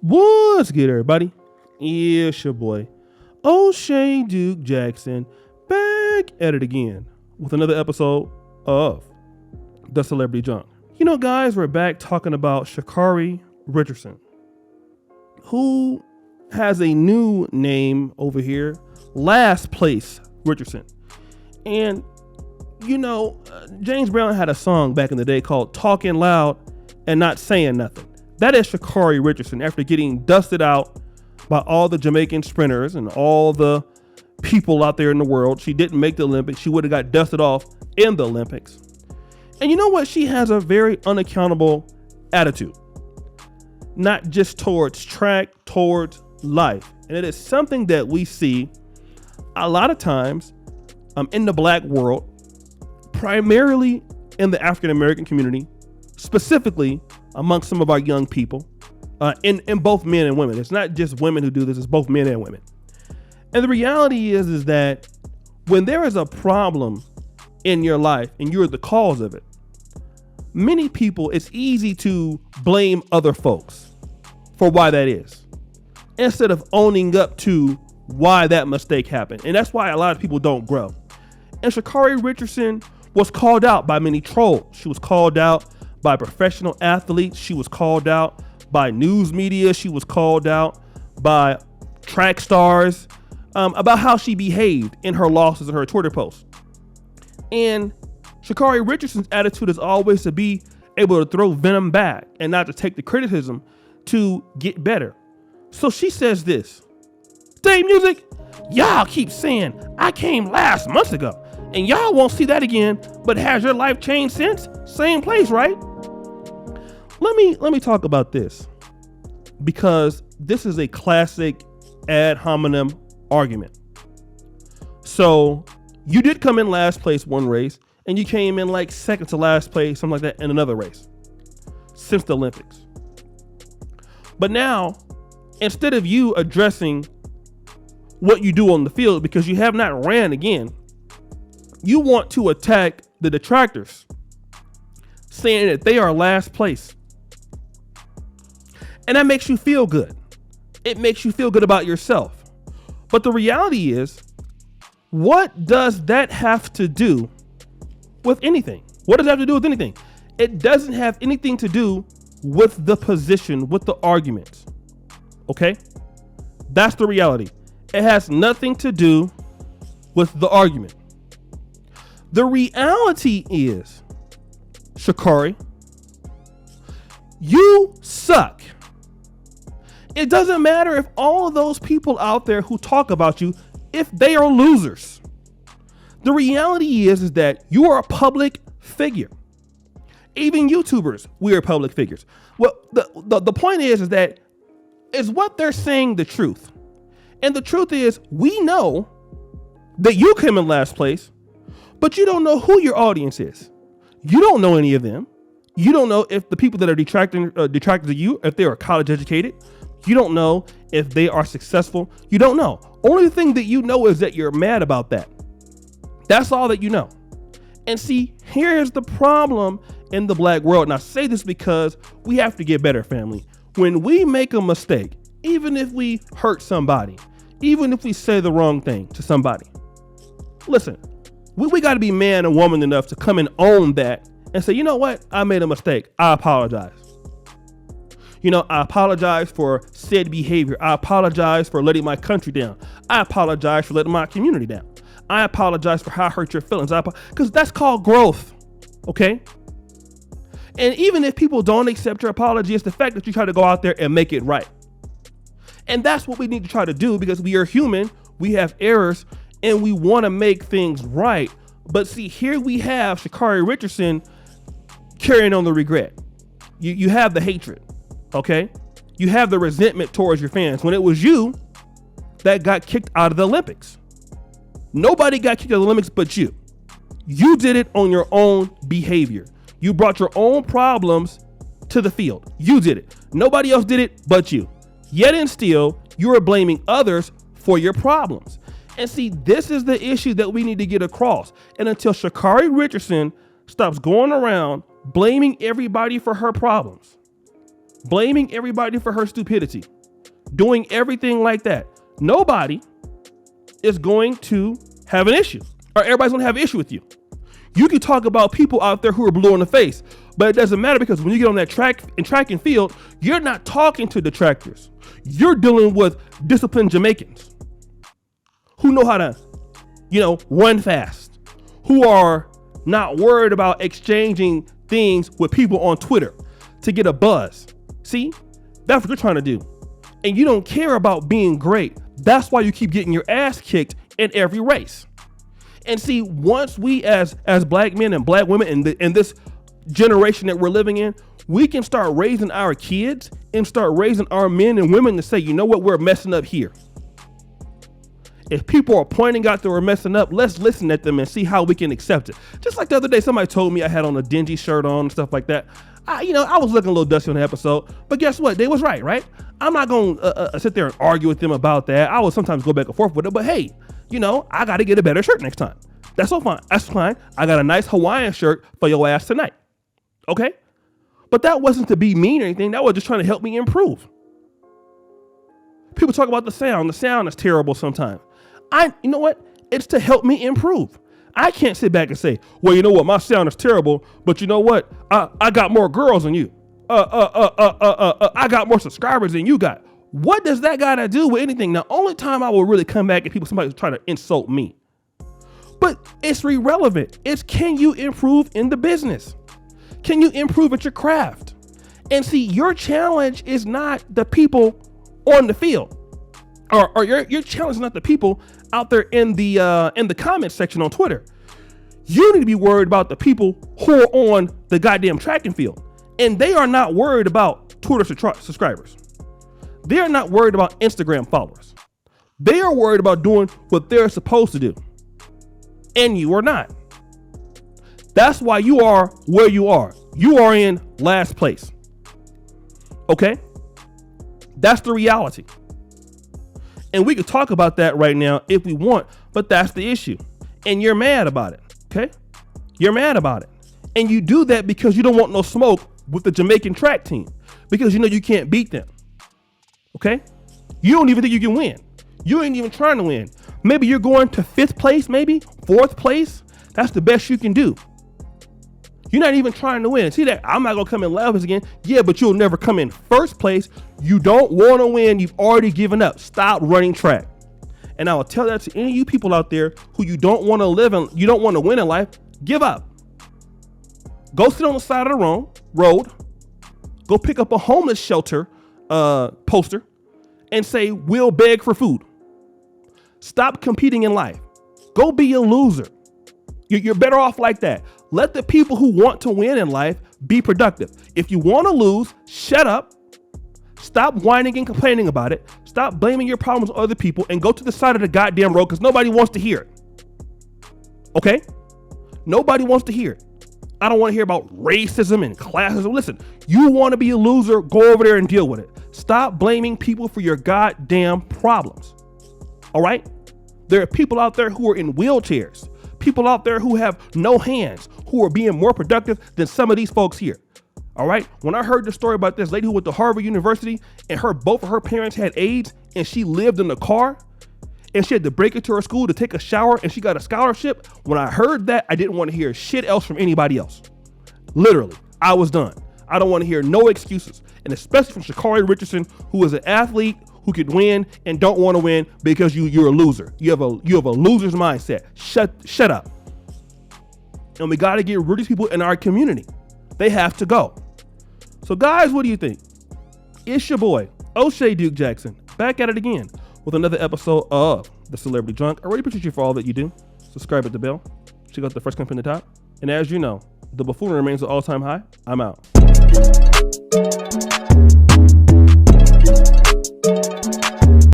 What's good, everybody? It's your boy, O'Shea Duke Jackson, back at it again with another episode of The Celebrity Junk. You know, guys, we're back talking about Carri Richardson, who has a new name over here, Last Place Richardson. And, you know, James Brown had a song back in the day called Talking Loud and Not Saying Nothing. That is Carri Richardson after getting dusted out by all the Jamaican sprinters and all the people out there in the world. She didn't make the Olympics. She would have got dusted off in the Olympics. And you know what? She has a very unaccountable attitude, not just towards track, towards life. And it is something that we see a lot of times in the black world, primarily in the African-American community, specifically amongst some of our young people, in both men and women. It's not just women who do this, it's both men and women. And the reality is that when there is a problem in your life and you're the cause of it, many people, it's easy to blame other folks for why that is, instead of owning up to why that mistake happened. And that's why a lot of people don't grow. And Carri Richardson was called out by many trolls. She was called out by professional athletes. She was called out by news media. She was called out by track stars about how she behaved in her losses and her Twitter posts. And Carri Richardson's attitude is always to be able to throw venom back and not to take the criticism to get better. So she says this: "Day music, y'all keep saying I came last months ago, and y'all won't see that again, but has your life changed since? Same place, right?" Let me talk about this, because this is a classic ad hominem argument. So you did come in last place one race, and you came in like second to last place, something like that, in another race since the Olympics. But now, instead of you addressing what you do on the field, because you have not ran again, you want to attack the detractors, saying that they are last place. And that makes you feel good. It makes you feel good about yourself. But the reality is, what does that have to do with anything? What does that have to do with anything? It doesn't have anything to do with the position, with the arguments. Okay? That's the reality. It has nothing to do with the argument. The reality is, Carri, you suck. It doesn't matter if all of those people out there who talk about you, if they are losers. The reality is that you are a public figure. Even YouTubers, we are public figures. Well, the point is that is what they're saying the truth. And the truth is, we know that you came in last place, but you don't know who your audience is. You don't know any of them. You don't know if the people that are detracted to you, if they are college educated. You don't know if they are successful. You don't know. Only thing that you know is that you're mad about that. That's all that you know. And see, here's the problem in the black world. And I say this because we have to get better, family. When we make a mistake, even if we hurt somebody, even if we say the wrong thing to somebody, listen, we got to be man and woman enough to come and own that and say, you know what? I made a mistake. I apologize. You know, I apologize for said behavior. I apologize for letting my country down. I apologize for letting my community down. I apologize for how I hurt your feelings. Because that's called growth. Okay? And even if people don't accept your apology, it's the fact that you try to go out there and make it right. And that's what we need to try to do, because we are human. We have errors and we want to make things right. But see, here we have Carri Richardson carrying on the regret. You have the hatred. Okay? You have the resentment towards your fans when it was you that got kicked out of the Olympics. Nobody got kicked out of the Olympics but you. You did it on your own behavior. You brought your own problems to the field. You did it. Nobody else did it but you. Yet and still, you are blaming others for your problems. And see, this is the issue that we need to get across. And until Carri Richardson stops going around blaming everybody for her problems, blaming everybody for her stupidity, doing everything like that, nobody is going to have an issue, or everybody's going to have an issue with you. You can talk about people out there who are blue in the face, but it doesn't matter, because when you get on that track and field, you're not talking to detractors. You're dealing with disciplined Jamaicans who know how to, run fast, who are not worried about exchanging things with people on Twitter to get a buzz. See, that's what you're trying to do. And you don't care about being great. That's why you keep getting your ass kicked in every race. And see, once we as black men and black women in this generation that we're living in, we can start raising our kids and start raising our men and women to say, you know what, we're messing up here. If people are pointing out that we're messing up, let's listen at them and see how we can accept it. Just like the other day, somebody told me I had on a dingy shirt on and stuff like that. I was looking a little dusty on the episode, but guess what? They was right? I'm not going to sit there and argue with them about that. I will sometimes go back and forth with it, but hey, I got to get a better shirt next time. That's all fine. That's fine. I got a nice Hawaiian shirt for your ass tonight. Okay? But that wasn't to be mean or anything. That was just trying to help me improve. People talk about the sound. The sound is terrible sometimes. You know what? It's to help me improve. I can't sit back and say, well, you know what? My sound is terrible, but you know what? I got more girls than you. I got more subscribers than you got. What does that got to do with anything? The only time I will really come back at somebody's trying to insult me. But it's irrelevant. It's, can you improve in the business? Can you improve at your craft? And see, your challenge is not the people on the field, or your challenge is not the people out there in the comment section on Twitter. You need to be worried about the people who are on the goddamn track and field, and they are not worried about Twitter subscribers. They are not worried about Instagram followers. They are worried about doing what they're supposed to do, and you are not. That's why you are where you are. You are in last place. Okay? That's the reality. And we could talk about that right now if we want, but that's the issue. And you're mad about it. Okay? You're mad about it. And you do that because you don't want no smoke with the Jamaican track team, because you know you can't beat them. Okay? You don't even think you can win. You ain't even trying to win. Maybe you're going to 5th place, maybe 4th place. That's the best you can do. You're not even trying to win. See that? I'm not going to come in last place again. Yeah, but you'll never come in 1st place. You don't want to win. You've already given up. Stop running track. And I will tell that to any of you people out there who you don't want to live and you don't want to win in life. Give up. Go sit on the side of the road. Go pick up a homeless shelter poster and say, we'll beg for food. Stop competing in life. Go be a loser. You're better off like that. Let the people who want to win in life be productive. If you want to lose, shut up. Stop whining and complaining about it. Stop blaming your problems on other people and go to the side of the goddamn road, because nobody wants to hear it. Okay? Nobody wants to hear it. I don't want to hear about racism and classism. Listen, you want to be a loser, go over there and deal with it. Stop blaming people for your goddamn problems. All right? There are people out there who are in wheelchairs. People out there who have no hands, who are being more productive than some of these folks here. All right. When I heard the story about this lady who went to Harvard University and both of her parents had AIDS and she lived in the car and she had to break into her school to take a shower and she got a scholarship. When I heard that, I didn't want to hear shit else from anybody else. Literally, I was done. I don't want to hear no excuses. And especially from Carri Richardson, who is an athlete who could win and don't want to win because you're a loser. You have a loser's mindset. Shut up. And we got to get rid of these people in our community. They have to go. So guys, what do you think? It's your boy, O'Shea Duke Jackson, back at it again with another episode of The Celebrity Drunk. I really appreciate you for all that you do. Subscribe at the bell. Check out the first comment in the top. And as you know, the buffoonery remains at all-time high. I'm out.